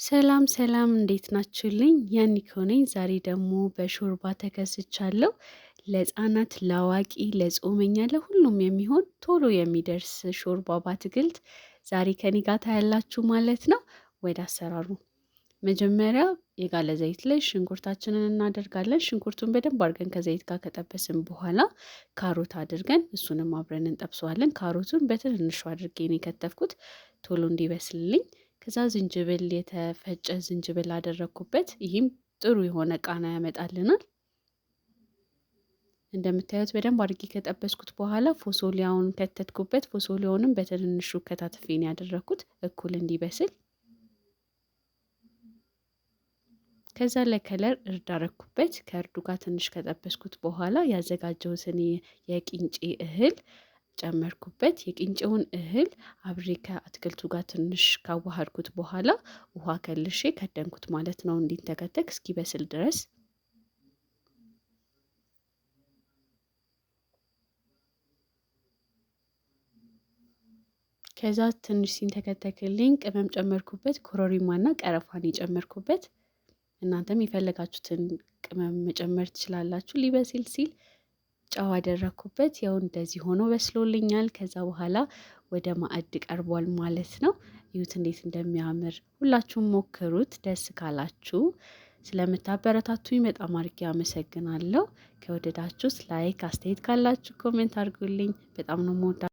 ሰላም ሰላም እንዴት ናችሁልኝ? ያኒኮ ነኝ። ዛሬ ደግሞ በሾርባ ተከስቻለሁ። ለህፃናት፣ ለአዋቂ፣ ለጾመኛ ለሁሉም የሚሆን ቶሎ የሚደርስ ሾርባ በአትክልት ዛሬ ከኔ ጋር ታያላችሁ ማለት ነው። ወደ አሰራሩ መጀመሪያ የጋለ ዘይት ላይ ሽንኩርታችንን እናደርጋለን። ሽንኩርቱን በደንብ አድርገን ከዘይት ጋር ከጠበስን በኋላ ካሮት አድርገን እሱንም አብረን እንጠብሰዋለን። ካሮቱን በትንንሹ አድርጌ ነው የከተፍኩት ቶሎ እንዲበስልልኝ። ከዛ ዝንጅብል፣ የተፈጨ ዝንጅብል አደረኩበት። ይህም ጥሩ የሆነ ቃና ያመጣልናል። እንደምታዩት በደንብ አድርጌ ከጠበስኩት በኋላ ፎሶሊያውን ከተትኩበት። ፎሶሊያውንም በትንንሹ ከታትፌ ነው ያደረኩት እኩል እንዲበስል። ከዛ ለከለር እርድ አረኩበት። ከእርዱ ጋር ትንሽ ከጠበስኩት በኋላ ያዘጋጀሁትን የቂንጬ እህል ጨመርኩበት። የቂንጬውን እህል አብሬ ከአትክልቱ ጋር ትንሽ ካዋሃድኩት በኋላ ውሃ ከልሼ ከደንኩት ማለት ነው፣ እንዲንተከተክ እስኪበስል ድረስ። ከዛ ትንሽ ሲንተከተክልኝ ቅመም ጨመርኩበት። ኮረሪማና ቀረፋን የጨመርኩበት። እናንተም የፈለጋችሁትን ቅመም መጨመር ትችላላችሁ። ሊበስል ሲል ጨው አደረኩበት። ያው እንደዚህ ሆኖ በስሎልኛል። ከዛ በኋላ ወደ ማዕድ ቀርቧል ማለት ነው። እዩት እንዴት እንደሚያምር። ሁላችሁም ሞክሩት። ደስ ካላችሁ ስለምታበረታቱኝ በጣም አድርጌ አመሰግናለሁ። ከወደዳችሁት ላይክ፣ አስተያየት ካላችሁ ኮሜንት አድርጉልኝ። በጣም ነው የምወዳችሁ።